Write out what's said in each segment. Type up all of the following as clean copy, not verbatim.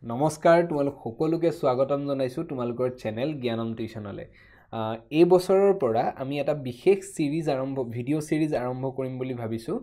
নমস্কাৰ তোমালোক সকলোকে স্বাগতম জনাইছো তোমালোকৰ চেনেল জ্ঞানম টিউচনলে এই বছৰৰ পৰা আমি এটা বিশেষ সিৰিজ ভিডিও সিৰিজ আৰম্ভ কৰিম বুলি ভাবিছো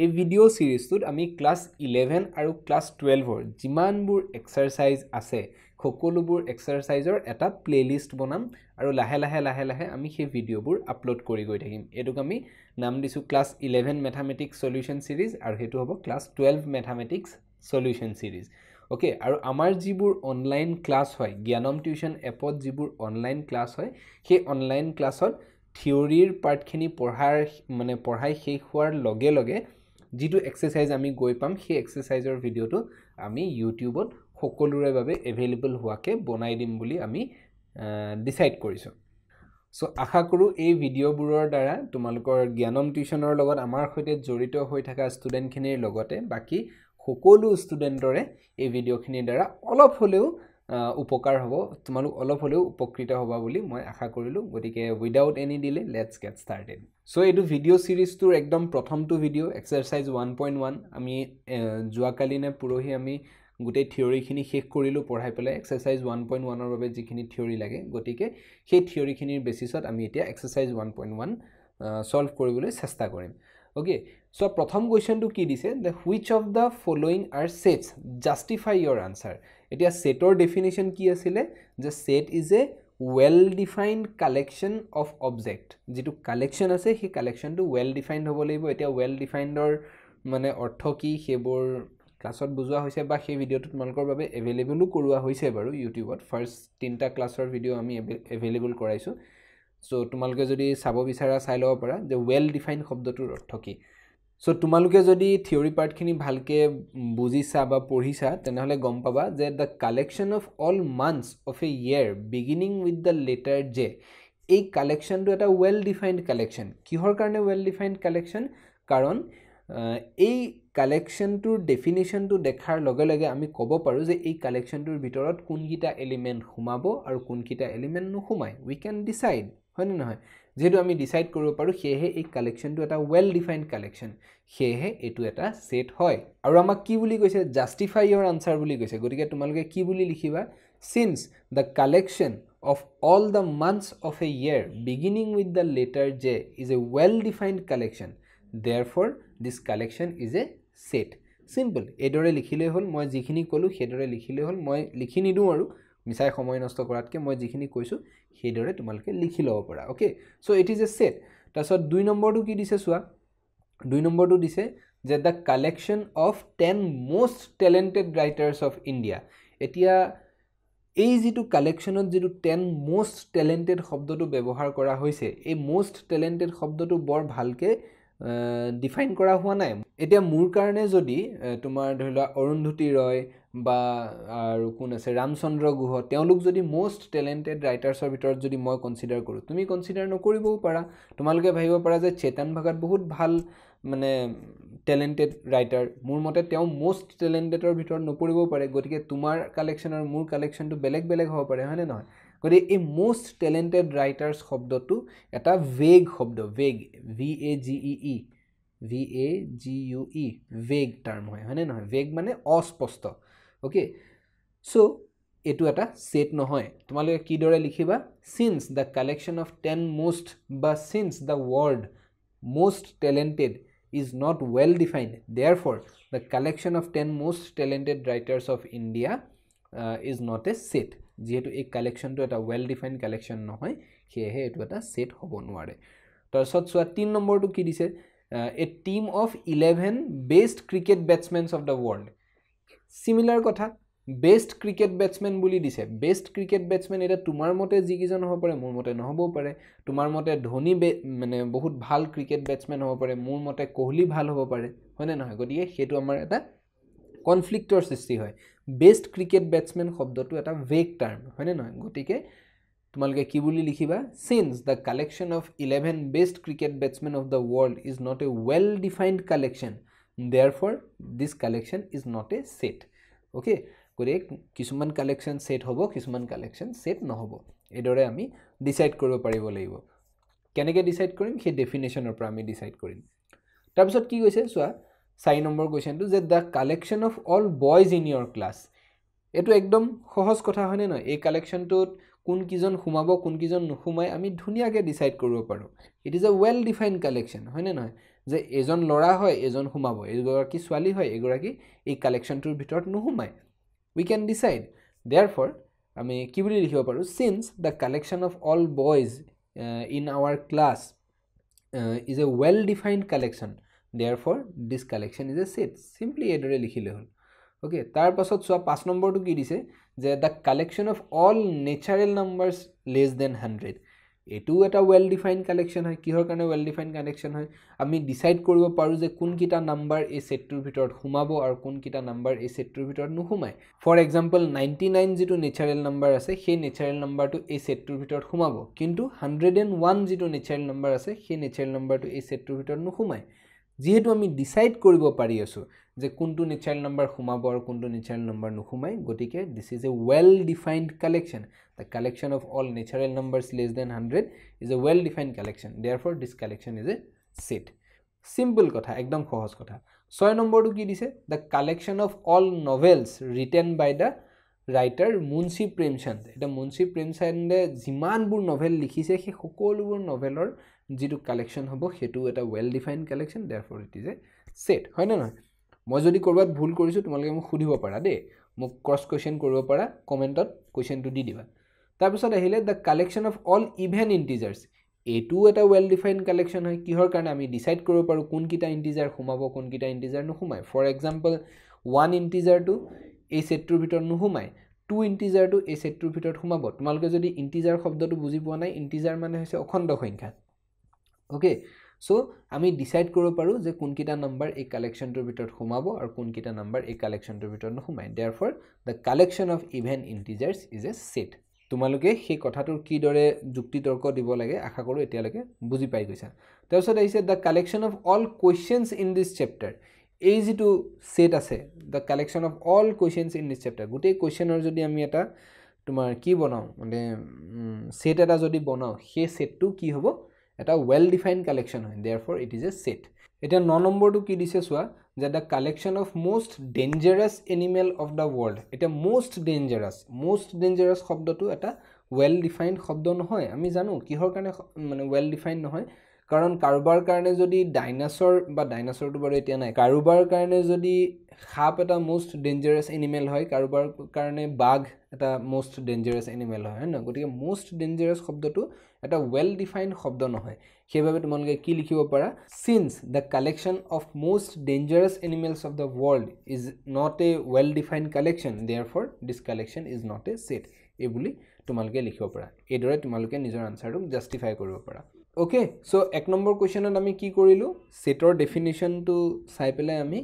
এই ভিডিও সিৰিজটোত আমি ক্লাস 11 আৰু ক্লাস 12 ৰ যিমানবোৰ এক্সাৰসাইজ আছে সকলোবোৰ এক্সাৰসাইজৰ এটা প্লেলিষ্ট বনাম আৰু লাহে লাহে আমি সেই ভিডিওবোৰ আপলোড কৰি গৈ থাকিম এটোক আমি নাম দিছো ক্লাস 11 ম্যাথমেটিক্স সলিউশন সিৰিজ আৰু হেতু হ'ব ক্লাস 12 ম্যাথমেটিক্স সলিউশন সিৰিজ ওকে আৰু আমাৰ যিবোৰ অনলাইন ক্লাস হয় জ্ঞানম টিউশন এপত যিবোৰ অনলাইন ক্লাস হয় সেই অনলাইন ক্লাসত থিওৰিৰ পাৰ্টখিনি পঢ়াই শেষ হোৱাৰ লগে লগে যিটো এক্সাৰসাইজ আমি গৈ পাম সেই এক্সাৰসাইজৰ ভিডিওটো আমি ইউটিউবত সকলোৰে বাবে এভেইলেবল হোৱাকে বনাই দিম বুলি আমি ডিসাইড কৰিছো সো আশা কৰো এই ভিডিওবোৰৰ দ্বাৰা তোমালোকৰ জ্ঞানম টিউশনৰ লগত আমাৰ সৈতে জড়িত হৈ থকা ষ্টুডেন্টখিনিৰ লগতে বাকি সকলো ষ্টুডেন্টৰে এই ভিডিওখিনিৰ দ্বাৰা অলপ হলেও উপকাৰ হ'ব তোমালোক অলপ হলেও উপকৃত হ'বা বুলি মই আশা কৰিলো গতিকে without any delay let's get started so এইটো ভিডিও সিৰিজটোৰ একদম প্ৰথমটো ভিডিও এক্সাৰসাইজ 1.1 আমি জুৱাকালিনে পুৰহি আমি গোটেই থিওৰিখিনি শেষ কৰিলো পঢ়াই পেলাই এক্সাৰসাইজ 1.1 ৰ বাবে যিখিনি থিওৰি লাগে গতিকে সেই থিওৰিখিনিৰ বেসিছত আমি এতিয়া এক্সাৰসাইজ 1.1 সলভ কৰিবলৈ চেষ্টা কৰিম Okay, so prothom question to ki dise the which of the following are sets justify your answer etia set or definition ki asile je set is a well defined collection of object jitu collection ase he collection to well defined hobo laibo etia well defined or mane ortho ki hebor classot bujua hoise ba he video tu tumalkor babe available korua hoise baru youtube ot first tinta classor video ami available koraisu So তোমালোকে যদি sub বিচাৰা চাই লব পাৰা যে well defined শব্দটোৰ অৰ্থ কি সো তোমালোকে যদি থিওৰি পাৰ্টখিনি ভালকে বুজিছা বা পঢ়িছা তেনেহলে গম পাবা যে the collection of all months of a year beginning with the letter J এই কালেকশনটো এটা ওয়েল ডিফাইন্ড কালেকশন কিহৰ কাৰণে ওয়েল ডিফাইন্ড কালেকশন কাৰণ এই কালেকশনটোৰ ডেফিনিশনটো দেখাৰ লগে লগে আমি ক'ব পাৰো যে এই কালেকশনটোৰ ভিতৰত কোনকিটা এলিমেন্ট সোমাব আৰু কোনকিটা এলিমেন্ট নোসোমায় we can decide হয় নহয় যেটো আমি ডিসাইড কৰিব পাৰো হেহে এই কালেকশনটো এটা ওয়েল ডিফাইন্ড কালেকশন হেহে এটো এটা সেট হয় আৰু আমাক কি বুলি কৈছে জাস্টিফাই ইওর আনসার বুলি কৈছে গতিকে তোমালোকে কি বুলি লিখিবা since the collection of all the months of a year beginning with the letter J is a well defined collection therefore this collection is a set simple edore likhile hol moi jikhini kolu hedore likhile hol moi likhi nidu aru মিছাই সময় নষ্ট কৰাতকে মই যিখিনি কৈছো হেদৰে তোমালকে লিখি লব পৰা okay so it is a set তাছত 2 নম্বৰটো কি দিছে সোয়া 2 নম্বৰটো দিছে যে the collection of 10 most talented writers of India এতিয়া এই যেটো কালেকশনত যেটো 10 মোস্ট ট্যালেন্টেড শব্দটো ব্যৱহাৰ কৰা হৈছে এই মোস্ট ট্যালেন্টেড শব্দটো বৰ ভালকে ডিফাইন কৰা হোৱা নাই এতিয়া মোৰ কাৰণে যদি তোমাৰ ধৰিলা অৰুন্ধতী ৰয় বা আৰু কোন আছে ৰামচন্দ্ৰ গুহ তেওঁলোক যদি মোস্ট ট্যালেন্টেড ৰাইটাৰ্সৰ ভিতৰত যদি মই কনসিডাৰ কৰো তুমি কনসিডাৰ নকৰিবও পাৰা তোমালোকে ভাবিব পাৰা যে চেতন ভগত বহুত ভাল মানে ট্যালেন্টেড ৰাইটাৰ মোৰ মতে তেওঁ মোস্ট ট্যালেন্টেডৰ ভিতৰত নপৰিবও পাৰে গতিকে তোমাৰ কালেকশন আৰু মোৰ কালেকশনটো বেলেগ হ'ব পাৰে হয়নে নহয় গতিকে এই মোস্ট ট্যালেন্টেড রাইটার্স শব্দটো এটা ভেগ শব্দ ভেগ VAGUE ভেগ টার্ম হয়নে নহয় ভেগ মানে অস্পষ্ট ওকে সো এটো এটা সেট নহয় তোমালোকে কি দৰে লিখিবা since the collection of 10 most বা since the word most talented is not well defined therefore the collection of 10 most talented writers of India is not a set যেহেতু এই কালেকশনটো এটা ওয়েল ডিফাইন্ড কালেকশন নহয় হেহে এটো এটা সেট হ'ব নোৱাৰে তাৰছত 3 নম্বৰটো কি দিছে a team of 11 best cricket batsmen of the world similar কথা বেস্ট ক্রিকেট ব্যাটসম্যান বুলি দিছে বেস্ট ক্রিকেট ব্যাটসম্যান এটা তোমাৰ মতে যি কিজন হ'ব পাৰে মোৰ মতে নহবও পাৰে তোমাৰ মতে ধোনি মানে বহুত ভাল ক্ৰিকেট ব্যাটসম্যান হ'ব পাৰে মোৰ মতে কোহলি ভাল হ'ব পাৰে হয়নে নহয় গতিকে হেতু আমাৰ এটা কনফ্লিক্টৰ সৃষ্টি হয় বেস্ট ক্রিকেট ব্যাটসম্যান শব্দটো এটা ভেগ টার্ম হয়নে নহয় গতিকে তোমালোকে কি বুলি লিখিবা since the collection of 11 best cricket batsmen of the world is not a well defined collection therefore this collection is not a set okay করে কিছুমান কালেকশন সেট হ'ব কিছুমান কালেকশন সেট নহব এদৰে আমি ডিসাইড কৰিব পাৰিব লাগিব কেনেকৈ ডিসাইড কৰিম সেই ডেফিনেশনৰ পৰা আমি ডিসাইড কৰিম তাৰ পিছত কি কৈছে সোৱা 4 নম্বৰ কোৱেশ্চনটো যে the collection of all boys in your class এটো একদম সহজ কথা হয়নে নহয় এই কালেকশনটোত কোন কিজন সোমাব কোন কিজন নুসুমাই আমি ধুনিয়াকে ডিসাইড কৰিব পাৰো it is a well defined collection হয়নে নহয় যে এজন লৰা হয় এজন সোমাব এগৰাকী ছোৱালী হয় এগৰাকী এই কালেকশনটোৰ ভিতৰত নুসুমাই we can decide therefore আমি কি বুলি লিখিব পাৰো since the collection of all boys in our class is a well defined collection therefore this collection is a set simply এদৰে লিখিলে হল okay তাৰ পাছত সোয়া 5 নম্বৰটো কি দিছে যে the collection of all natural numbers less than 100 এটো এটা ওয়েল ডিফাইন্ড কালেকশন হয় কিহৰ কাৰণে ওয়েল ডিফাইন্ড কালেকশন হয় আমি ডিসাইড কৰিব পাৰো যে কোন কিটা নাম্বাৰ এই সেটটোৰ ভিতৰত সোমাব আৰু কোন কিটা নাম্বাৰ এই সেটটোৰ ভিতৰত নুসুমাই ফৰ এক্সাম্পল 99 যেটো নেচাৰেল নাম্বাৰ আছে সেই নেচাৰেল নাম্বাৰটো এই সেটটোৰ ভিতৰত সোমাব কিন্তু 101 যেটো নেচাৰেল নাম্বাৰ আছে সেই নেচাৰেল নাম্বাৰটো এই সেটটোৰ ভিতৰত নুসুমাই যেহেতু আমি ডিসাইড কৰিব পাৰি আছো যে কোনটো নেচাৰেল নাম্বাৰ সোমাব আৰু কোনটো নেচাৰেল নাম্বার নুসুমাই গটিকে this is a well defined collection the collection of all natural numbers less than 100 is a well defined collection therefore this collection is a set simple kotha ekdom সহজ kotha 6 নম্বৰটো কি দিছে the collection of all novels written by the writer Munshi Premchand এটা Munshi প্ৰেমচন্দে জিমানবোৰ novel লিখিছে সেই সকলোবোৰ নভেলৰ যেটো collection হ'ব হেতু এটা well defined collection therefore it is a set হয় না নহয় মই যদি কৰবাত ভুল কৰিছো তোমালোকে মোক সুধিব পাৰা দে মোক ক্ৰস কোৱেশ্চন কৰিব পাৰা কমেন্টত কোৱেশ্চনটো দি দিবা তাৰ পিছত আহিলে the collection of all even integers এটো এটা well defined collection হয় কিহৰ কাৰণে আমি ডিসাইড কৰিব পাৰো কোন কিটা ইন্টিজাৰ সোমাব কোন কিটা ইন্টিজাৰ নুসুমাই ফৰ এক্সাম্পল 1 ইন্টিজাৰ টু এই সেটটোৰ ভিতৰত নুসুমাই 2 ইন্টিজাৰ টু এই সেটটোৰ ভিতৰত সোমাব তোমালোকে যদি ইন্টিজাৰ শব্দটো বুজি পোৱা নাই ইন্টিজাৰ মানে হৈছে অখণ্ড সংখ্যা ওকে সো আমি ডিসাইড কৰিব পাৰো যে কোন কিটা নাম্বাৰ এই কালেকশনটোৰ ভিতৰত সোমাব আৰু কোন কিটা নাম্বাৰ এই কালেকশনটোৰ ভিতৰত নুসুমাই therefore the collection of even integers is a set তোমালোকে সেই কথাটোৰ কি দৰে যুক্তি তৰ্ক দিব লাগে আশা কৰো এতিয়ালৈকে বুজি পাই গৈছা তাৰপিছত আহিছে the collection of all questions in this chapter এই যেটো সেট আছে the collection of all questions in this chapter গোটেই কোৱেশ্চনৰ যদি আমি এটা তোমাৰ কি বনাও মানে সেট এটা যদি বনাও সেই সেটটো কি হ'ব এটা well defined collection হয় therefore it is a set এটা 9 নম্বৰটো কি দিছে সোয়া যে the collection of most dangerous animal of the world এটা most dangerous শব্দটো এটা well defined শব্দ নহয় আমি জানো কিহৰ কাৰণে মানে well defined নহয় কাৰণ কাৰোবাৰ কাৰণে যদি ডাইনোসৰ বা ডাইনোসৰটো বাৰু এতিয়া নাই কাৰোবাৰ কাৰণে যদি সাপ এটা most dangerous animal হয় কাৰোবাৰ কাৰণে বাঘ এটা most dangerous animal হয় না গতিকে most dangerous শব্দটো এটা well defined শব্দ নহয় সেইভাবে তোমালোকে কি লিখিব পাৰা since the collection of most dangerous animals of the world is not a well defined collection therefore this collection is not a set এই বুলি তোমালোকে লিখিব পাৰা এদৰে তোমালোকে নিজৰ আনসাৰটো জাস্টিফাই কৰিব পাৰা ওকে সো এক নম্বৰ কোৱেশ্চনত আমি কি কৰিলো সেটৰ ডেফিনিশনটো চাই পেলাই আমি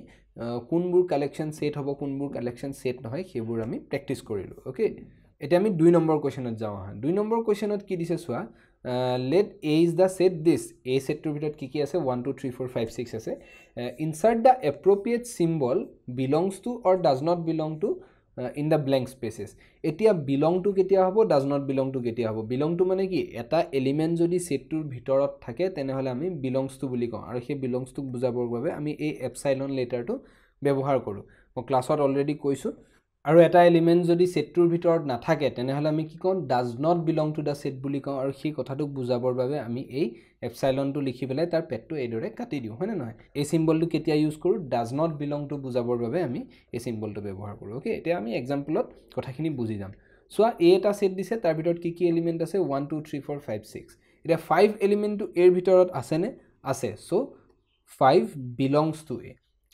কোনবোৰ কালেকশন সেট হ'ব কোনবোৰ কালেকশন সেট নহয় সেইবোৰ আমি প্ৰেক্টিস কৰিলো ওকে এটা আমি 2 নম্বৰ কোৱেশ্চনত যাও হা 2 নম্বৰ কোৱেশ্চনত কি দিছে সোয়া let a is the set this a set টোৰ ভিতৰত কি আছে 1 2 3 4 5 6 আছে insert the appropriate symbol belongs to or does not belong to in the blank spaces এতিয়া belong to কেতিয়া হ'ব does not belong to কেতিয়া হ'ব belong to মানে কি এটা এলিমেন্ট যদি সেটটোৰ ভিতৰত থাকে তেনেহলে আমি belongs to বুলি কওঁ আৰু সেই belongs to বুজাবৰ বাবে আমি এই এপসাইলন লেটাৰটো ব্যৱহাৰ কৰো মই ক্লাছত অলৰেডি কৈছো আৰু এটা এলিমেন্ট যদি সেটটোৰ ভিতৰত নাথাকে তেনেহলে আমি কি কওঁ does not belong to the set বুলি কওঁ আৰু সেই কথাটো বুজাবৰ বাবে আমি এই এপসাইলনটো লিখি পেলাই তাৰ পেটটো এদৰে কাটি দিও হয়নে নহয় এই সিম্বলটো কেতিয়া ইউজ কৰো does not belong to বুজাবৰ বাবে আমি এই সিম্বলটো ব্যৱহাৰ কৰো ওকে এতিয়া আমি এক্সাম্পলত কথাখিনি বুজি যাম সো এ এটা সেট দিছে তাৰ ভিতৰত কি কি এলিমেন্ট আছে 1 2 3 4 5 6 এটা 5 এলিমেন্টটো এৰ ভিতৰত আছে নে আছে so 5 belongs to a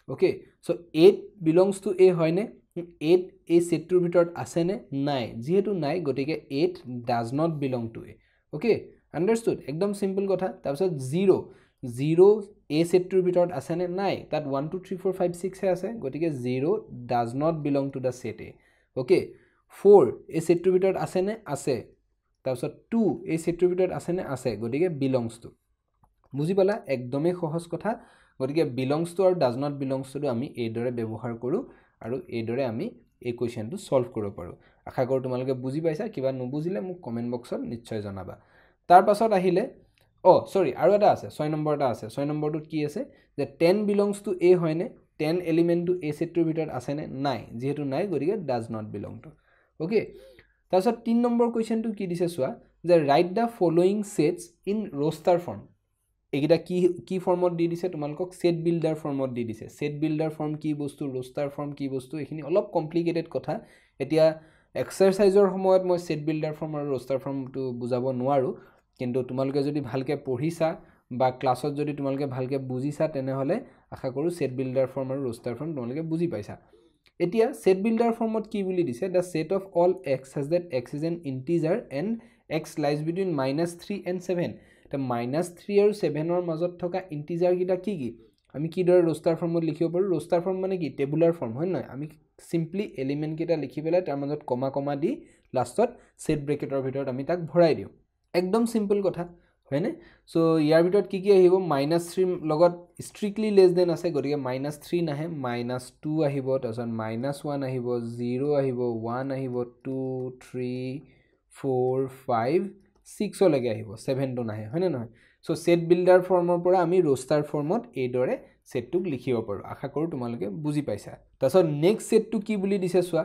okay so 8 belongs to a হয়নে 8 এই সেটটোৰ ভিতৰত আছে নে নাই যেহেতু নাই গটিকে 8 does not belong to a okay understood একদম সিম্পল কথা তাৰপিছত 0 এই সেটটোৰ ভিতৰত আছে নে নাই তাত 1 2 3 4 5 6 হে আছে গটিকে 0 does not belong to the set a okay 4 এই সেটটোৰ ভিতৰত আছে নে আছে তাৰপিছত 2 এই সেটটোৰ ভিতৰত আছে নে আছে গটিকে belongs to বুজি পালা একদমই সহজ কথা গটিকে belongs to আৰু does not belongs to আমি এই দৰে ব্যৱহাৰ কৰো আৰু এই দৰে আমি এই কোৱেশ্চনটো সলভ কৰিব পাৰো আশা কৰো তোমালোকে বুজি পাইছা কিবা নুবুজিলে মোক কমেন্ট বক্সত নিশ্চয় জনাবা তাৰ পাছত আহিলে সৰি আৰু এটা আছে 6 নম্বৰ এটা আছে 6 নম্বৰটো কি আছে যে 10 belongs to a হয়নে 10 এলিমেন্টটো এই সেটটোৰ ভিতৰত আছে নে নাই যেহেতু নাই গতিকে does not belong to okay তাৰপিছত 3 নম্বৰ কোৱেশ্চনটো কি দিছে চোৱা যে write the following sets in roster form এগিটা কি ফর্মত দি দিছে তোমালোকক সেট বিল্ডার ফর্মত দি দিছে সেট বিল্ডার ফর্ম কি বস্তু রোস্টার ফর্ম কি বস্তু এখিনি অলপ কমপ্লিকেটেড কথা এতিয়া এক্সাৰসাইজৰ সময়ত মই সেট বিল্ডাৰ ফৰ্ম আৰু ৰোস্টাৰ ফৰ্মটো বুজাব নোৱাৰো কিন্তু তোমালোকে যদি ভালকে পঢ়িছা বা ক্লাছত যদি তোমালোকে ভালকে বুজিছা তেনেহলে আশা কৰো সেট বিল্ডাৰ ফৰ্ম আৰু রোস্টার ফর্ম তোমালোকে বুজি পাইছা এতিয়া সেট বিল্ডার ফর্মত কি বুলি দিছে the set of all x has that x is an integer and x lies between -3 and 7 তা -3 আৰু 7 ৰ মাজত থকা ইন্টিজাৰ কিটা কি আমি কি দৰে ৰোস্টাৰ ফৰ্মত লিখিব পাৰো ৰোস্টাৰ ফৰ্ম মানে কি টেবুলাৰ ফৰ্ম হয় নহয় আমি সিম্পলি এলিমেন্ট কিটা লিখি পেলাই তাৰ মাজত কমা কমা দি লাষ্টত সেট ব্ৰেকেটৰ ভিতৰত আমি তাক ভৰাই দিও একদম সিম্পল কথা হয়নে সো ইয়াৰ ভিতৰত কি আহিব -3 লগত স্ট্ৰিক্টলি লেস দেন আছে গতিকে -3 নাহে -2 আহিব তাৰছত -1 আহিব 0 আহিব 1 আহিব 2 3 4 5 6 লৈকে আহিব 7 টো নাহে হয়নে নহয় সো সেট বিল্ডার ফৰ্মৰ পৰা আমি ৰোস্টাৰ ফৰ্মত এই দৰে সেটটোক লিখিব পাৰো আশা কৰো তোমালোকে বুজি পাইছা তাৰছত নেক্সট সেটটো কি বুলি দিছে চোৱা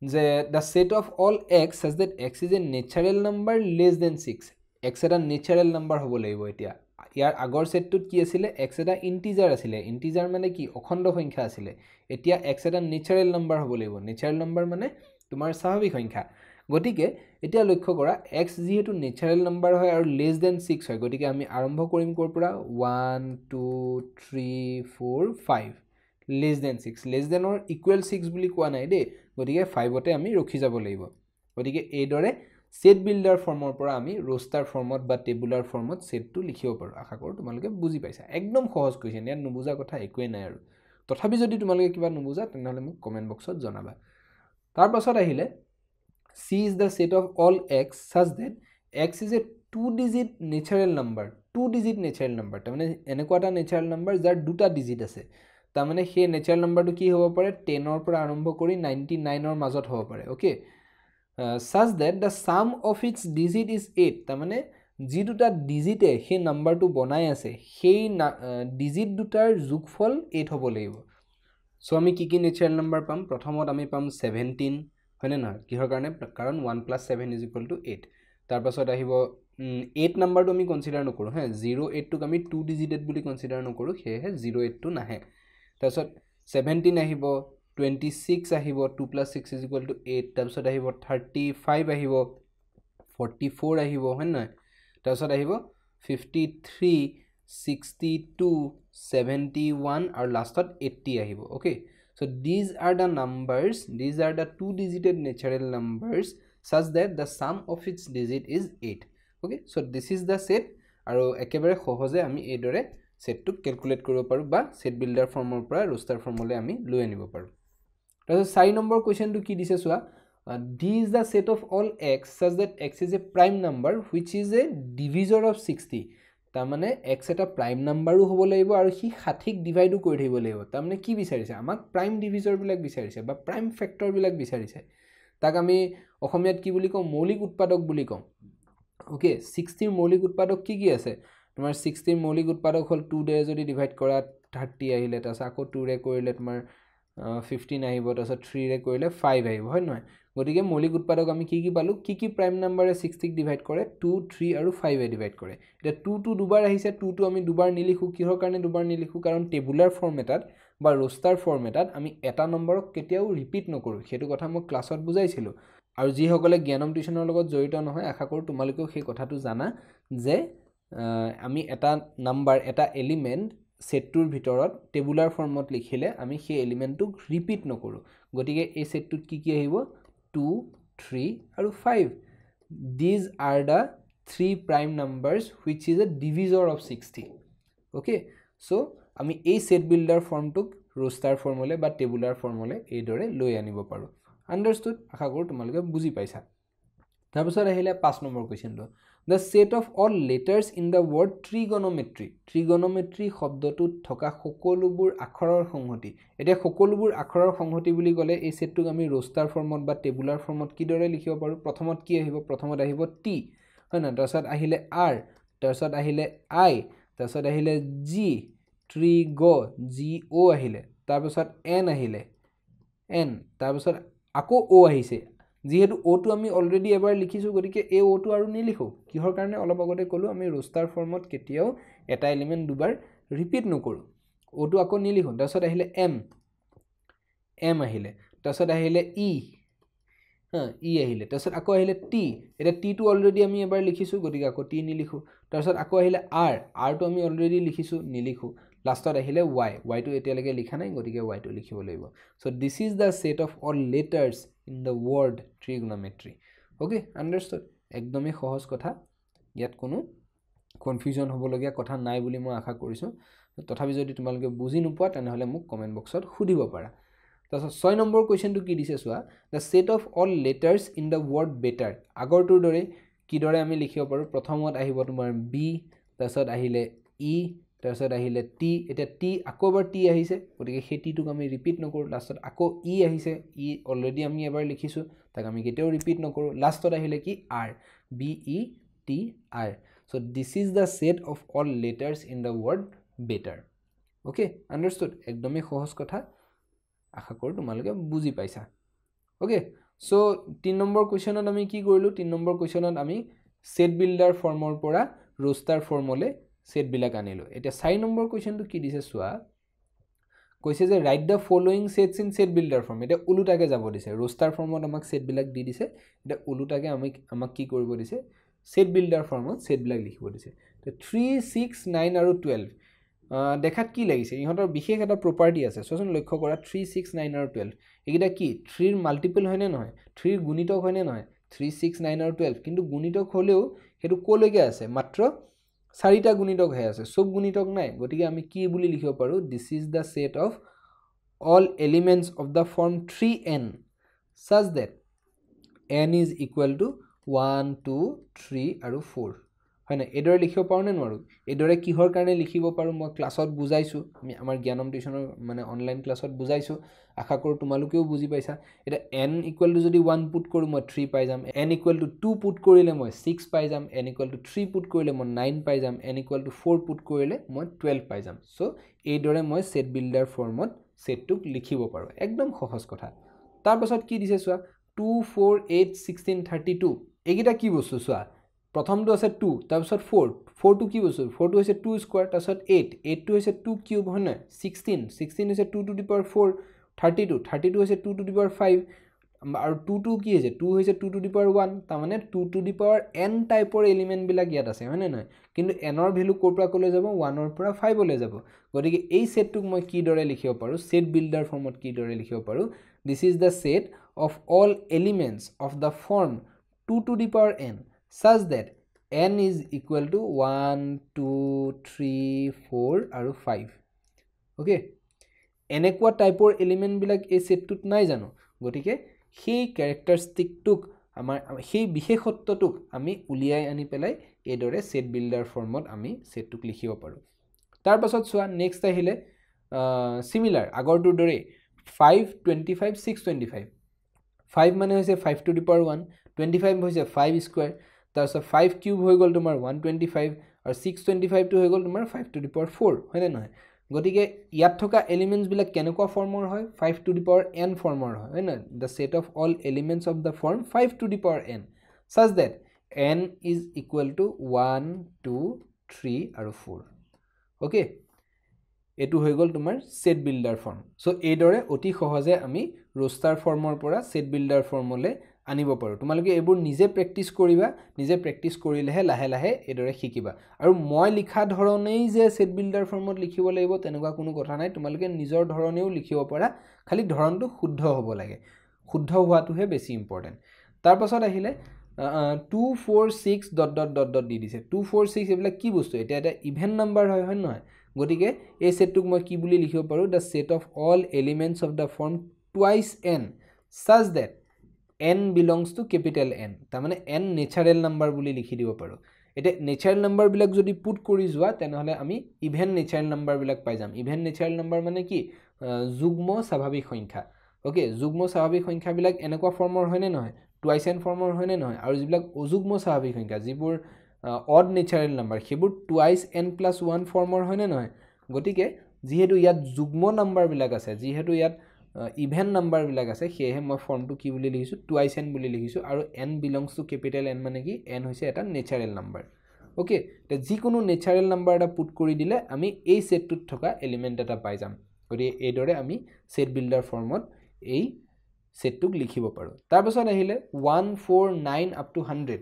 যে the set of all x such that x is a natural number less than 6 x এটা natural number হ'ব লাগিব এতিয়া ইয়াৰ আগৰ সেটটোত কি আছিল x এটা ইন্টিজাৰ আছিল ইন্টিজাৰ মানে কি অখণ্ড সংখ্যা আছিল এতিয়া x এটা natural number হ'ব লাগিব natural number মানে তোমাৰ স্বাভাৱিক সংখ্যা গতিকে এতিয়া লক্ষ্য কৰা x যেহেতু natural number হয় আৰু less than 6 হয় গতিকে আমি আৰম্ভ কৰিম কৰ পৰা 1 2 3 4 5 less than 6 less than or equal 6 বুলি কোৱা নাই দে গতিকে 5 তে আমি ৰখি যাব লাগিব গতিকে এই দৰে সেট বিল্ডাৰ ফৰ্মৰ পৰা আমি ৰোস্টাৰ ফৰ্মত বা টেবুলাৰ ফৰ্মত সেটটো লিখিব পাৰো আশা কৰো তোমালোকে বুজি পাইছা একদম সহজ কোৱেশ্চন ইয়াত নুবুজা কথা একোৱে নাই আৰু তথাপি যদি তোমালোকে কিবা নুবুজা তেনেহলে মোক কমেন্ট বক্সত জনাবা তাৰ পাছত আহিলে C is the set of all x such that x is a two digit natural number তাৰ মানে এনেকুৱা এটা natural number যাৰ দুটা digit আছে তাৰ মানে সেই natural numberটো কি হ'ব পাৰে 10 ৰ পৰা আৰম্ভ কৰি 99 ৰ মাজত হ'ব পাৰে okay such that the sum of its digit is 8 তাৰ মানে যি দুটা ডিজিটে সেই নাম্বাৰটো বনাই আছে সেই ডিজিট দুটাৰ যোগফল 8 হ'ব লাগিব সো আমি কি নেচাৰেল নাম্বাৰ পাম প্ৰথমত আমি পাম 17 হয়নে নহয় কিহৰ কাৰণে কাৰণ 1 + 7 = 8 তাৰ পাছত আহিব 8 নাম্বাৰটো আমি কনসিডাৰ নকৰো হে 08 টোক আমি 2 ডিজিটেড বুলি কনসিডাৰ নকৰো হেহে 08 টো নাহে তাৰ পাছত 17 আহিব 26 আহিব 2 + 6 = 8 তাৰ পাছত আহিব 35 আহিব 44 আহিব হয় নহয় তাৰ পাছত আহিব 53 62 71 আৰু লাষ্টত 80 আহিব okay so these are the numbers these are the two digited natural numbers such that the sum of its digit is 8 okay so this is the set আৰু একেবাৰে সহজে আমি এই দৰে সেটটো ক্যালকুলেট কৰিব পাৰো বা সেট বিল্ডাৰ ফৰ্মৰ পৰা ৰোস্টাৰ ফৰ্মলৈ আমি লৈ আনিব পাৰো তাৰপিছত 4 নম্বৰ কোৱেশ্চনটো কি দিছে চোৱা D is the set of all x such that x is a prime number which is a divisor of 60 তাৰ মানে x এটা prime numberও হ'ব লাগিব আৰু সি সঠিক ডিভাইডও কৰি থাকিব লাগিব তাৰ মানে কি বিচাৰিছে আমাক prime divisor বিলাক বিচাৰিছে বা prime factor বিলাক বিচাৰিছে তাক আমি অসমীয়াত কি বুলি কওঁ মৌলিক উৎপাদক বুলি কওঁ ওকে 60 ৰ মৌলিক উৎপাদক কি আছে তোমাৰ 60 ৰ মৌলিক উৎপাদক হল 2 ৰে যদি ডিভাইড কৰা 30 আহিলে তাৰছত আকৌ 2 ৰে কৰিলে তোমাৰ 15 আহিব তাৰছত 3 ৰে কৰিলে 5 আহিব হয় নহয় গতিকে মৌলিক উৎপাদক আমি কি পালো কি প্ৰাইম নাম্বাৰে 60 ক ডিভাইড কৰে 2 3 আৰু 5 এ ডিভাইড কৰে এটা 2 দুবাৰ আহিছে 2 আমি দুবাৰ নিলিখু কিহৰ কাৰণে দুবাৰ নিলিখু কাৰণ টেবুলাৰ ফৰ্মেটত বা ৰোস্টাৰ ফৰ্মেটত আমি এটা নম্বৰক কেতিয়াও ৰিপিট নকৰো হেতু কথা মই ক্লাছত বুজাইছিলো আৰু যি সকলে জ্ঞানম টিউশনৰ লগত জড়িত নহয় আশা কৰো তোমালোকেও সেই কথাটো জানা যে আমি এটা নাম্বাৰ এটা এলিমেন্ট সেটটোৰ ভিতৰত টেবুলাৰ ফৰ্মত লিখিলে আমি সেই এলিমেন্টটো ৰিপিট নকৰো গতিকে এই সেটটোত কি আহিব 2 3 আৰু 5 these are the three prime numbers which is a divisor of 60 okay so আমি এই সেট বিল্ডাৰ ফৰ্মটোক ৰোস্টাৰ ফৰ্মলৈ বা টেবুলাৰ ফৰ্মলৈ এই দৰে লৈ আনিব পাৰো আন্ডাৰস্টুড আশা কৰো তোমালোকে বুজি পাইছা তাৰ পিছত আহিলে 5 নম্বৰ কোৱেশ্চনটো the set of all letters in the word trigonometry শব্দটোত থকা সকলোবোৰ আখৰৰ সংহতি এতিয়া সকলোবোৰ আখৰৰ সংহতি বুলি ক'লে এই সেটটোক আমি ৰোস্টাৰ ফৰ্মত বা টেবুলাৰ ফৰ্মত কি দৰে লিখিব পাৰো প্ৰথমত কি আহিব প্ৰথমত আহিব t হয় না তাৰছত আহিলে r তাৰছত আহিলে i তাৰছত আহিলে g trigo go আহিলে তাৰপিছত n আহিলে n তাৰপিছত আকৌ o আহিছে যেহেতু o টো আমি অলৰেডি এবাৰ লিখিছো গতিকে এই o টো আৰু নিলিখো কিহৰ কাৰণে অলপ আগতে কলো আমি roster ফৰ্মত কেতিয়াও এটা এলিমেন্ট দুবাৰ ৰিপিট নকৰো o টো আকৌ নিলিখো তাৰপিছত আহিলে m আহিলে তাৰপিছত আহিলে e আহিলে তাৰপিছত আকৌ আহিলে t এটা t টো অলৰেডি আমি এবাৰ লিখিছো গতিকে আকৌ t নিলিখো তাৰপিছত আকৌ আহিলে r টো আমি অলৰেডি লিখিছো নিলিখো লাষ্টত আহিলে y টো এতিয়ালৈকে লিখা নাই গতিকে y টো লিখিব লাগিব so this is the set of all letters in the word trigonometry okay understood একদমই সহজ কথা ইয়াত কোনো কনফিউজন হ'বলগীয়া কথা নাই বুলি মই আশা কৰিছো তথাপি যদি তোমালোকে বুজি নোপোৱা তেনেহলে মোক কমেন্ট বক্সত সুধিব পাৰা তাৰপিছত 6 নম্বৰ কোৱেশ্চনটো কি দিছে চোৱা the set of all letters in the word better আগৰটোৰ দৰে কি দৰে আমি লিখিব পাৰো প্ৰথমত আহিব তোমাৰ b তাৰপিছত আহিলে e তাৰপিছত আহিলে t এটা t আকৌ এবাৰ t আহিছে গতিকে সেই t টোক আমি ৰিপিট নকৰো লাষ্টত আকৌ e আহিছে e অলৰেডি আমি এবাৰ লিখিছো তাক আমি কেতিয়াও ৰিপিট নকৰো লাষ্টত আহিলে কি r b e t r so this is the set of all letters in the word better okay understood একদমই সহজ কথা আশা কৰো তোমালোকে বুজি পাইছা okay so 3 নম্বৰ কোৱেশ্চনত আমি কি কৰিলো 3 নম্বৰ কোৱেশ্চনত আমি সেট বিল্ডাৰ ফৰ্মৰ পৰা roster ফৰ্মলে সেট বিলাক আনিলো এটা 4 নম্বৰ কোৱেশ্চনটো কি দিছে চোৱা কৈছে যে write the following sets in shed builder form এটা উলুটাকে যাব দিছে roster ফৰ্মত আমাক সেট বিলাক দি দিছে এটা উলুটাকে আমাক কি কৰিব দিছে সেট বিল্ডাৰ ফৰ্মত সেট বিলাক লিখিব দিছে তো 3 6 9 আৰু 12 দেখাত কি লাগিছে ইহঁতৰ বিশেষ এটা প্ৰপাৰ্টি আছে সোচন লক্ষ্য কৰা 3 6 9 আৰু 12 একিটা কি 3 ৰ মাল্টিপল হয়নে নহয় 3 ৰ গুণিতক হয়নে নহয় 3 6 9 আৰু 12 কিন্তু গুণিতক হলেও হেতু কোলৈকে আছে মাত্ৰ 4টা গুণিতক হৈ আছে সব গুণিতক নাই গতিকে আমি কি বুলি লিখিব পাৰো this is the set of all elements of the form 3n such that n is equal to 1 2 3 আৰু 4 হয়নে এদৰে লিখিব পাৰো নে নোৱাৰো এদৰে কিহৰ কাৰণে লিখিব পাৰো মই ক্লাছত বুজাইছো আমি আমাৰ জ্ঞানম টিউচনৰ মানে অনলাইন ক্লাছত বুজাইছো আশা কৰো তোমালোকেও বুজি পাইছা এটা n ইকুৱেল টু যদি 1 পুট কৰো মই 3 পাই যাম n ইকুৱেল টু 2 পুট কৰিলে মই 6 পাই যাম n ইকুৱেল টু 3 পুট কৰিলে মই 9 পাই যাম n ইকুৱেল টু 4 পুট কৰিলে মই 12 পাই যাম সো এইদৰে মই সেট বিল্ডাৰ ফৰ্মত সেটটোক লিখিব পাৰো একদম সহজ কথা তাৰ পাছত কি দিছে চোৱা 2 4 8 16 32 এগিটা কি বস্তু চোৱা প্ৰথমটো আছে 2 তাৰপিছত 4 টো কি বস্তু 4 টো হৈছে 2 স্কয়াৰ তাৰপিছত 8 টো হৈছে 2 কিউব হয় না 16 হৈছে 2 টু দি পাৱাৰ 4 32 হৈছে 2 টু দি পাৱাৰ 5 আৰু 2 কি হৈছে 2 হৈছে 2 টু দি পাৱাৰ 1 তাৰ মানে 2 টু দি পাৱাৰ n টাইপৰ এলিমেন্ট বিলাক ইয়াত আছে হয় না নহয় কিন্তু n ৰ ভ্যালু কৰ পৰা কলৈ যাব 1 ৰ পৰা 5 লৈ যাব গতিকে এই সেটটোক মই কি দৰে লিখিব পাৰো সেট বিল্ডাৰ ফৰ্মত কি দৰে লিখিব পাৰো this is the set of all elements of the form 2 to the power n such that n is equal to 1 2 3 4 আৰু 5 okay এনেকুৱা টাইপৰ এলিমেন্ট বিলাক এই সেটটোত নাই জানো গতিকে সেই ক্যাৰেক্টাৰিষ্টিকটোক আমাৰ সেই বিশেষত্বটোক আমি উলিয়াই আনি পেলাই এই দৰে সেট বিল্ডাৰ ফৰ্মত আমি সেটটোক লিখিব পাৰো তাৰ পাছত চোৱা নেক্সট আহিলে সিমিলাৰ আগৰটোৰ দৰে 5 25 625 5 মানে হৈছে 5 টু দি পাৱাৰ 1 25 হৈছে 5 স্কয়াৰ তাৰপিছত 5 কিউব হৈ গল তোমাৰ 125 আৰু 625 টো হৈ গল তোমাৰ 5 টু দি পাৱাৰ 4 হয়নে নহয় গতিকে ইয়াত থকা এলিমেন্টস বিলাক কেনেকুৱা ফৰ্মৰ হয় 5 টু দি পাৱাৰ n ফৰ্মৰ হয় না the set of all elements of the form 5 to the power n such that n is equal to 1 2 3 আৰু 4 okay এটো হৈ গল তোমাৰ সেট বিল্ডাৰ ফৰ্ম সো এই দৰে অতি সহজে আমি roster ফৰ্মৰ পৰা সেট বিল্ডাৰ ফৰ্মলে আনিব পাৰো তোমালোকে এবোৰ নিজে প্ৰেক্টিস কৰিবা নিজে প্ৰেক্টিস কৰিলেহে লাহে লাহে এদৰে শিকিবা আৰু মই লিখা ধৰণেই যে সেট বিল্ডাৰ ফৰ্মত লিখিব লাগিব তেনেকুৱা কোনো কথা নাই তোমালোকে নিজৰ ধৰণেও লিখিব পাৰা খালি ধৰণটো শুদ্ধ হ'ব লাগে শুদ্ধ হোৱাটোহে বেছি ইম্পৰ্টেন্ট তাৰ পাছত আহিলে 2 4 6 ডট ডট ডট ডট দি দিছে 2 4 6 এবিলা কি বস্তু এটা এটা ইভেন নাম্বাৰ হয় হয় নহয় গতিকে এই সেটটোক মই কি বুলি লিখিব পাৰো the set of all elements of the form twice n such that n belongs to capital N তাৰ মানে n নেচাৰেল নাম্বাৰ বুলি লিখি দিব পাৰো এটা নেচাৰেল নাম্বাৰ বিলাক যদি পুট কৰি যোৱা তেনেহলে আমি ইভেন নেচাৰেল নাম্বাৰ বিলাক পাই যাম ইভেন নেচাৰেল নাম্বাৰ মানে কি যুগ্ম স্বাভাৱিক সংখ্যা ওকে যুগ্ম স্বাভাৱিক সংখ্যা বিলাক এনেকুৱা ফৰ্মৰ হয়নে নহয় টুৱাইস n ফৰ্মৰ হয়নে নহয় আৰু যিবিলাক অযুগ্ম স্বাভাৱিক সংখ্যা যিবোৰ অড নেচাৰেল নাম্বাৰ সেইবোৰ টুৱাইস n + 1 ফৰ্মৰ হয়নে নহয় গতিকে যিহেতু ইয়াত যুগ্ম নাম্বাৰবিলাক আছে যিহেতু ইয়াত ইভেন নাম্বাৰবিলাক আছে সেয়েহে মই ফৰ্মটো কি বুলি লিখিছোঁ টুৱাইচ n বুলি লিখিছোঁ আৰু n belongs two capital n মানে কি n হৈছে এটা নেচাৰেল নাম্বাৰ ওকে তে যিকোনো নেচাৰেল নাম্বাৰ এটা পুট কৰি দিলে আমি এই সেটটোত থকা এলিমেন্ট এটা পাই যাম গতিকে এইদৰে আমি সেট বিল্ডাৰ ফৰ্মত এই সেটটোক লিখিব পাৰো তাৰ পাছত আহিলে 149 আপ টু 100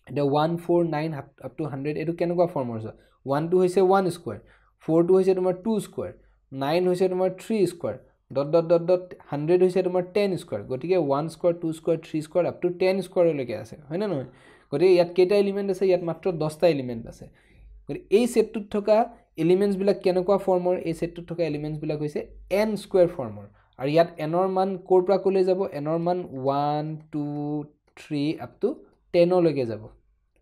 এটা 149 আপ টু 100 এটো কেনেকুৱা ফৰ্মৰ আছে 1 টো হৈছে 1 স্কয়াৰ 4 টো হৈছে তোমাৰ 2 স্কয়াৰ 9 হৈছে তোমাৰ 3 square dot dot dot dot 100 হৈছে তোমাৰ 10 স্কয়াৰ গতিকে 1 square 2 square 3 square up to 10 square লৈকে আছে হয় না নহয় গতিকে ইয়াত কেইটা এলিমেন্ট আছে ইয়াত মাত্ৰ 10টা এলিমেন্ট আছে গতিকে এই সেটটোত থকা এলিমেন্টস বিলাক কেনেকুৱা ফৰ্মৰ এই সেটটোত থকা এলিমেন্টস বিলাক হৈছে n স্কয়াৰ ফৰ্মৰ আৰু ইয়াত n ৰ মান কোৰ পৰা কলৈ যাব n ৰ মান 1 2 3 আপ টু 10 লৈকে যাব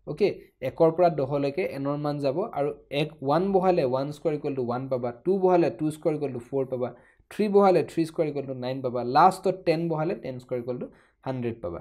ওকে 1 ৰ পৰা 10 লৈকে n ৰ মান যাব আৰু 1 বহালে 1 স্কয়াৰ ইকুৱেল টু 1 পাবা 2 বহালে 2 স্কয়াৰ ইকুৱেল টু 4 পাবা 3 বহালে 3 স্কয়াৰ ইকুৱেল টু 9 পাবা লাষ্টত 10 বহালে 10 স্কয়াৰ ইকুৱেল টু 100 পাবা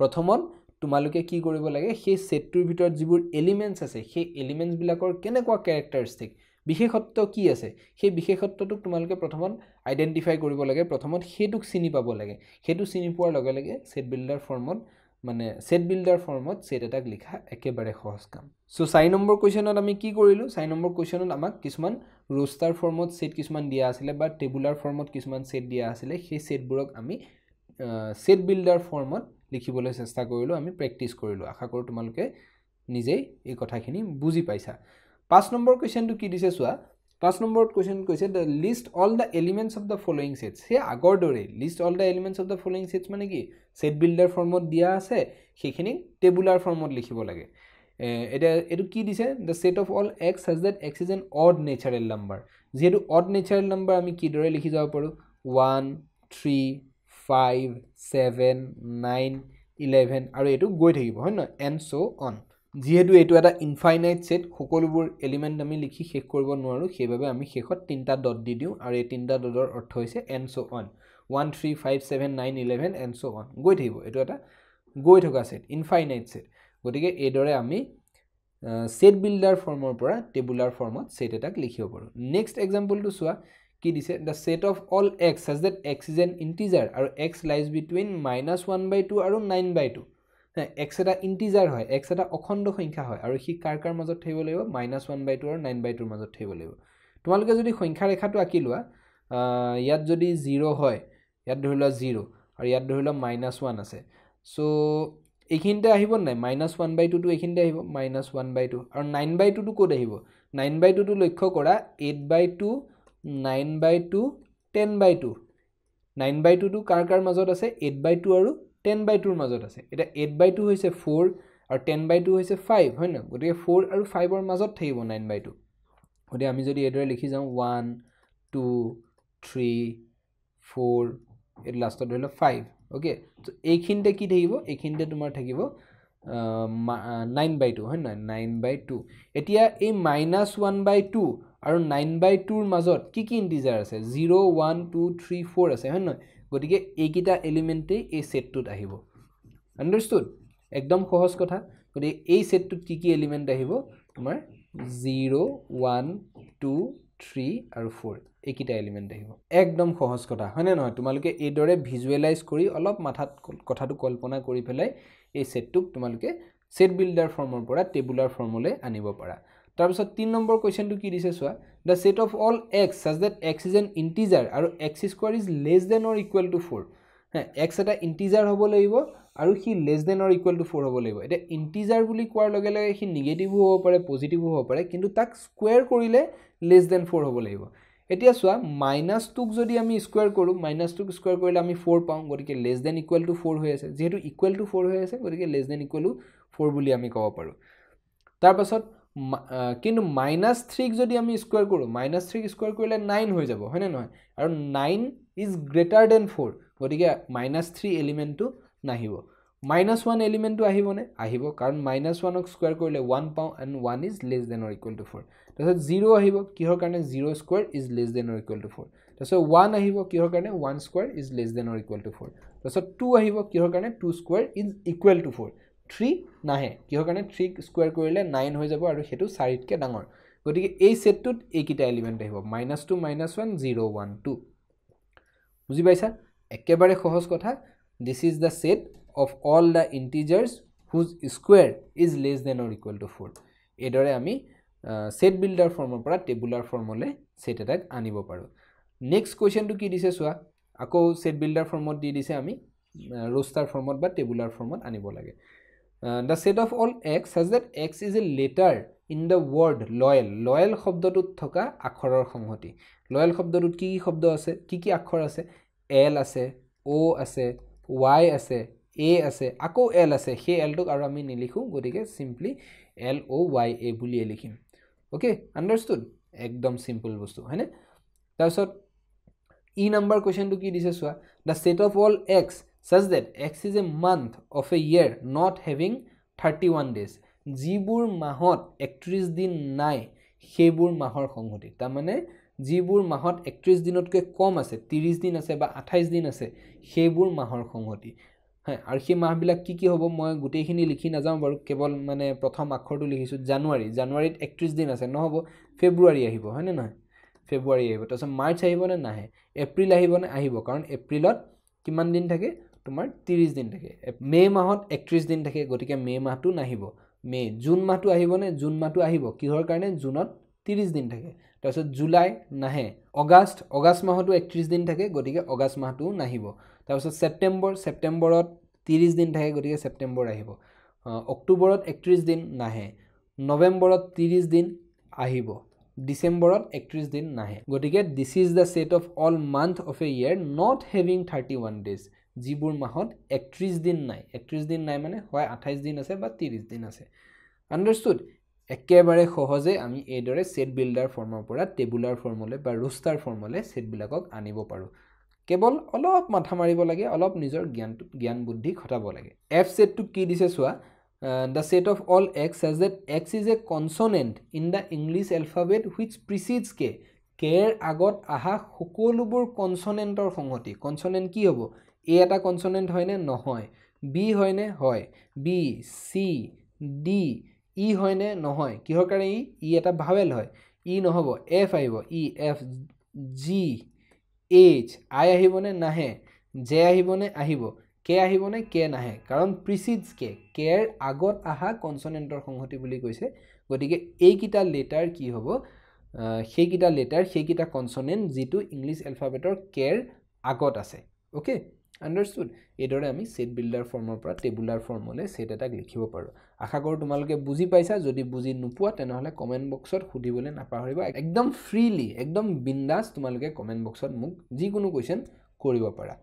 প্ৰথমত তোমালোকে কি কৰিব লাগে সেই সেটটোৰ ভিতৰত যিবোৰ এলিমেন্টস আছে সেই এলিমেন্টস বিলাকৰ কেনেকুৱা ক্যাৰেক্টাৰিস্টিক বিশেষত্ব কি আছে সেই বিশেষত্বটোক তোমালোকে প্ৰথমত আইডেন্টিফাই কৰিব লাগে প্ৰথমত হেতুক চিনি পাব লাগে হেতু চিনি পোৱাৰ লগে লগে সেট বিল্ডাৰ ফৰ্মত মানে সেট বিল্ডাৰ ফৰ্মত সেট এটাক লিখা একেবাৰে সহজ কাম সো 4 নম্বৰ কোৱেশ্চনত আমি কি কৰিলো 4 নম্বৰ কোৱেশ্চনত আমাক কিছুমান ৰোস্টাৰ ফৰ্মত সেট কিছুমান দিয়া আছিল বা টেবুলাৰ ফৰ্মত কিছুমান সেট দিয়া আছিল সেই সেটবোৰক আমি সেট বিল্ডাৰ ফৰ্মত লিখিবলৈ চেষ্টা কৰিলো আমি প্ৰেক্টিস কৰিলো আশা কৰো তোমালোকে নিজেই এই কথাখিনি বুজি পাইছা 5 নম্বৰ কোৱেশ্চনটো কি দিছে চোৱা 5 নম্বৰ কোৱেশ্চন কৈছে the list all the elements of the following sets হে আগৰ দৰে list all the elements of the following sets মানে কি সেট বিল্ডাৰ ফৰ্মত দিয়া আছে সেইখিনি টেবুলাৰ ফৰ্মত লিখিব লাগে এটো কি দিছে the set of all x such that x is an odd natural number যেহেতু odd natural number আমি কি দৰে লিখি যাব পাৰো 1 3 5 7 9 11 আৰু এটো গৈ থাকিব হয় না and so on যেহেতু এটো এটা ইনফাইনাইট সেট সকলোবোৰ এলিমেন্ট আমি লিখি শেষ কৰিব নোৱাৰো সেইভাবে আমি শেষত তিনটা ডট দি দিও আৰু এই তিনটা ডটৰ অৰ্থ হৈছে and so on 1 3 5 7 9 11 and so on গৈ থাকিব এটো এটা গৈ থকা সেট ইনফাইনাইট সেট গতিকে এইদৰে আমি সেট বিল্ডাৰ ফৰ্মৰ পৰা টেবুলাৰ ফৰ্মত সেট এটাক লিখিব পাৰো নেক্সট এক্সাম্পলটো চোৱা কি দিছে the set of all x such that x is an integer আৰু x lies between -1/2 আৰু 9/2 x এটা ইন্টিজাৰ হয় x এটা অখণ্ড সংখ্যা হয় আৰু হি কাৰ কাৰ মাজত থাকিব লাগিব -1/2 আৰু 9/2 ৰ মাজত থাকিব লাগিব তোমালোকে যদি সংখ্যা ৰেখাটো আঁকি লোৱা ইয়াত যদি 0 হয় ইয়াত ধৰিলা 0 আৰু ইয়াত ধৰিলা -1 আছে সো এইখিনতে আহিব নাই -1/2 টো এইখিনতে আহিব -1/2 আৰু 9/2 টো ক'ত আহিব 9/2 টো লক্ষ্য কৰা 8/2 9/2 10/2 9/2 টো কাৰ কাৰ মাজত আছে 8/2 আৰু 10/2 ৰ মাজত আছে এটা 8/2 হৈছে 4 আৰু 10/2 হৈছে 5 হয় না গতিকে 4 আৰু 5 ৰ মাজত থাকিব 9/2 গতিকে আমি যদি এদৰে লিখি যাও 1 2 3 4 এট লাষ্টত ধৰিলো 5 ওকে সো এইখিনতে কি থাকিব এইখিনতে তোমাৰ থাকিব 9/2 হয় না 9/2 এতিয়া এই -1/2 আৰু 9/2 ৰ মাজত কি কি ইন্টিজাৰ আছে 0 1 2 3 4 আছে হয় না গতিকে এইকিটা এলিমেন্টে এই সেটটোত আহিব আন্ডাৰস্টুড একদম সহজ কথা গতিকে এই সেটটোত কি কি এলিমেন্ট আহিব তোমাৰ 0 1 2 3 আৰু 4 এইকিটা এলিমেন্ট আহিব একদম সহজ কথা হয় না নহয় তোমালোকে এইদৰে ভিজুৱেলাইজ কৰি অলপ মাথাত কথাটো কল্পনা কৰি পেলাই এই সেটটোক তোমালোকে সেট বিল্ডাৰ ফৰ্মৰ পৰা টেবুলাৰ ফৰ্মলৈ আনিব পাৰা তাৰ পিছত 3 নম্বৰ কোৱেশ্চনটো কি দিছে চোৱা the set of all x such that x is an integer আৰু x square is less than or equal to 4 x এটা ইন্টিজাৰ হ'ব লাগিব আৰু হি less than or equal to 4 হ'ব লাগিব এটা ইন্টিজাৰ বুলি কোৱাৰ লগে লগে হি নেগেটিভ হ'ব পাৰে পজিটিভ হ'ব পাৰে কিন্তু তাক স্কয়াৰ কৰিলে less than 4 হ'ব লাগিব এতিয়া চোৱা -2 ক যদি আমি স্কয়াৰ কৰো -2 ক স্কয়াৰ কৰিলে আমি 4 পাওঁ গতিকে less than equal to 4 হৈ আছে যেহেতু equal to 4 হৈ আছে গতিকে less than equal to 4 বুলি আমি ক'ব পাৰো তাৰ পাছত কিন্তু -3 ক যদি আমি স্কয়াৰ কৰো -3 ক স্কয়াৰ কৰিলে 9 হৈ যাব হয় না নহয় আৰু 9 ইজ গ্ৰেটাৰ দেন 4 গতিকে -3 এলিমেন্টটো নাহিব -1 এলিমেন্টটো আহিবনে আহিব কাৰণ -1 ক স্কয়াৰ কৰিলে 1 পাওঁ and 1 is less than or equal to 4 তাৰপিছত 0 আহিব কিহৰ কাৰণে 0 square is less than or equal to 4 তাৰপিছত 1 আহিব কিহৰ কাৰণে 1 square is less than or equal to 4 তাৰপিছত 2 আহিব কিহৰ কাৰণে 2 স্কয়াৰ is equal to 4 3 নাহে কিহৰ কাৰণে 3 স্কয়াৰ কৰিলে 9 হৈ যাব আৰু হেতু 4 তকে ডাঙৰ গতিকে এই সেটটোত এইকিটা এলিমেন্ট আহিব -2 -1 0 1 2 বুজি পাইছা একেবাৰে সহজ কথা this is the set of all the integers whose square is less than or equal to 4 এদৰে আমি set builder ফৰ্মৰ পৰা টেবুলাৰ ফৰ্মলে set এটাক আনিব পাৰো নেক্সট কোৱেশ্চনটো কি দিছে সোৱা আকৌ set builder ফৰ্মত দি দিছে আমি roster ফৰ্মত বা টেবুলাৰ ফৰ্মত আনিব লাগে the set of all x says that x is a letter in the word loyal loyal শব্দটোত থকা আখৰৰ সংহতি loyal শব্দটোত কি শব্দ আছে কি আখৰ আছে l আছে o আছে y আছে a আছে আকৌ l আছে সেই l টোক আৰু আমি নিলিখো গতিকে simply l o y a বুলি লিখিম ওকে আন্ডাৰস্টুড একদম সিম্পল বস্তু হয়নে তাৰছত ই নাম্বাৰ কোৱেশ্চনটো কি দিছে সোৱা the set of all x such that x is a month of a year not having 31 days জিবোৰ মাহত 31 দিন নাই সেইবোৰ মাহৰ সংহতি তাৰ মানে জিবোৰ মাহত 31 দিনতকৈ কম আছে 30 দিন আছে বা 28 দিন আছে সেইবোৰ মাহৰ সংহতি হ্যাঁ আৰু সেই মাহবিলাক কি হ'ব মই গুটেইখিনি লিখি না যাম বাৰু কেৱল মানে প্ৰথম আখৰটো লিখিছো জানুৱাৰীত 31 দিন আছে নহব ফেব্ৰুৱাৰী আহিব হয়নে নহয় ফেব্ৰুৱাৰী আহিব তাৰছত মাৰ্চ আহিব নে নাহে এপ্ৰিল আহিব নে আহিব কাৰণ এপ্ৰিলত কিমান দিন থাকে তোমাৰ 30 দিন থাকে মে মাহত 31 দিন থাকে গতিকে মে মাহটো নাহিব মে জুন মাহটো আহিব নে জুন মাহটো আহিব কিহৰ কাৰণে জুনত 30 দিন থাকে তাৰছত জুলাই নাহে অগাষ্ট মাহটো 31 দিন থাকে গতিকে অগাষ্ট মাহটো নাহিব তাৰছত সেপ্টেম্বৰত 30 দিন থাকে গতিকে সেপ্টেম্বৰ আহিব অক্টোবৰত 31 দিন নাহে নৱেম্বৰত 30 দিন আহিব ডিসেম্বৰত 31 দিন নাহে গতিকে this is the set of all month of a year not having 31 days জিবোৰ মাহত 31 দিন নাই মানে হয় 28 দিন আছে বা 30 দিন আছে আন্ডাৰস্টুড একেবাৰে সহজে আমি এইদৰে সেট বিল্ডাৰ ফৰ্মৰ পৰা টেবুলাৰ ফৰ্মলে বা roster ফৰ্মলে সেট বিলাকক আনিব পাৰো কেৱল অলপ মাথা মাৰিব লাগে অলপ নিজৰ জ্ঞান বুদ্ধি খটাব লাগে f set টো কি দিছে সোৱা the set of all x says that x is a consonant in the English alphabet which precedes k এৰ আগত আহা সকলোবোৰ কনসনেন্টৰ সংহতি কনসনেন্ট কি হ'ব a এটা কনসনেন্ট হয় নে নহয় b হয় নে হয় b c d e হয় নে নহয় কিহৰ কাৰণে ই এটা ভাৱেল হয় ই নহব f আহিব e f g h i আহিব নে নাহে j আহিব নে আহিব কে আহিব নে কে নাহে কাৰণ প্ৰিচিডস কেৰ আগত আহা কনসনেন্টৰ সংহতি বুলি কৈছে গতিকে এইকিটা লেটাৰ কি হ'ব সেইকিটা কনসনেন্ট যেটো ইংলিশ এলফাবেটৰ কেৰ আগত আছে ওকে আন্ডাৰস্টুড এদৰে আমি সেট বিল্ডাৰ ফৰ্মৰ পৰা টেবুলাৰ ফৰ্মলে সেট এটা লিখিব পাৰো আশা কৰো তোমালোকে বুজি পাইছা যদি বুজি নোপোৱা তেনেহলে কমেন্ট বক্সত সুধিবলে নাপাহৰিবা একদম ফ্ৰীলি একদম বিন্দাস তোমালোকে কমেন্ট বক্সত মোক যি কোনো কোৱেশ্চন কৰিব পাৰা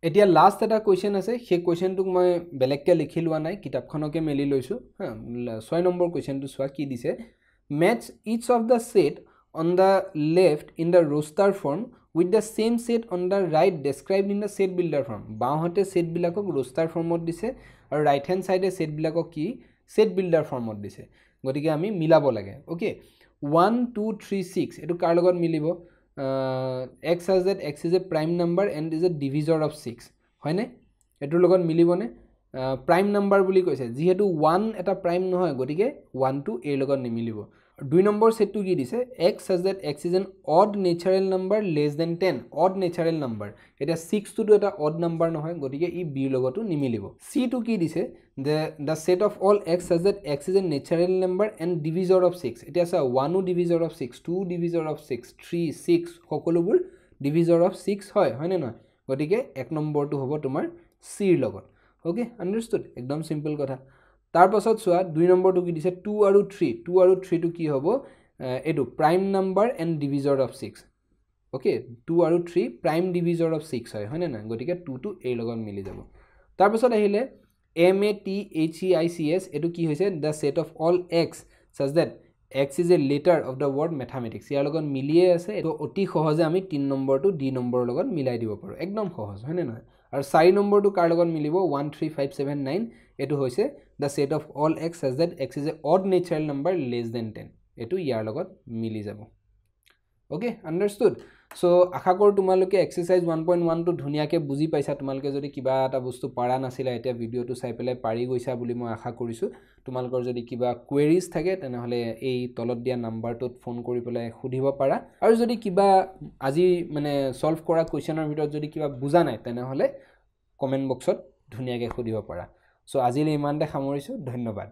এতিয়া লাষ্ট এটা কোৱেশ্চন আছে সেই কোৱেশ্চনটোক মই বেলেগকে লিখি লোৱা নাই কিতাপখনকে মেলি লৈছো 6 নম্বৰ কোৱেশ্চনটো সোৱা কি দিছে match each of the set on the left in the roster form with the same set on the right described in the set builder form বাওঁহাতে সেট বিলাকক roster ফৰ্মত দিছে আৰু ৰাইট হ্যান্ড সাইডে সেট বিলাকক কি set builder ফৰ্মত দিছে গতিকে আমি মিলাব লাগে ওকে 1 2 3 6 এটো কাৰ লগত মিলিব x says that x is a prime number and is a divisor of 6 হয়নে এটোৰ লগত মিলিবনে prime number বুলি কৈছে যেহেতু 1 এটা prime নহয় গতিকে 1 to a লগত নিমিলিব 2 নম্বৰ সেটটো কি দিছে x says that x is an odd natural number less than 10 odd natural number এটা 6 to এটা odd number নহয় গতিকে ই b লগতো নিমিলিব c টো কি দিছে the set of all x says that x is a natural number and divisor of 6 এটা আছে 1 divisor of 6 2 divisor of 6 3 6 সকলোবোৰ divisor of 6 হয় নে নহয় গতিকে এক নম্বৰটো হ'ব তোমাৰ c লগত ওকে আন্ডাৰস্টুড একদম সিম্পল কথা তাৰ পাছত সোৱা 2 নম্বৰটো কি দিছে 2 আৰু 3 টো কি হ'ব এটো prime number and divisor of 6 okay 2 আৰু 3 প্ৰাইম ডিভিজৰ অফ 6 হয় হয়নে না গতিকে 2 টো a লগত মিলি যাব তাৰ পাছত আহিলে MATHEICS এটো কি হৈছে the set of all x such that x is a letter of the word mathematics ইয়াৰ লগত মিলিয়ে আছে এটো অতি সহজে আমি 3 নম্বৰটো d নম্বৰৰ লগত মিলাই দিব পাৰো একদম সহজ হয়নে নহয় আৰু 4 নম্বৰটো কাৰ লগত মিলিব 1 3 5 7 9 এটো হৈছে the set of all x such that x is a odd natural number less than 10 এটো ইয়াৰ লগত মিলি যাব ওকে আন্ডাৰস্টুড সো আশা কৰোঁ তোমালোকে এক্সাৰসাইজ 1.1 টো ধুনীয়াকৈ বুজি পাইছা তোমালোকে যদি কিবা এটা বস্তু পাৰা নাছিলা এতিয়া ভিডিঅ'টো চাই পেলাই পাৰি গৈছা বুলি মই আশা কৰিছোঁ তোমালোকৰ যদি কিবা কোৱেৰিজ থাকে তেনেহলে এই তলত দিয়া নাম্বাৰটোত ফোন কৰি পেলাই সুধিব পাৰা আৰু যদি কিবা আজি মানে সলভ কৰা কোৱেশ্চনৰ ভিতৰত যদি কিবা বুজা নাই তেনেহলে কমেন্ট বক্সত ধুনীয়াকৈ সুধিব পাৰা সো আজিলৈ ইমানতে সামৰিছোঁ ধন্যবাদ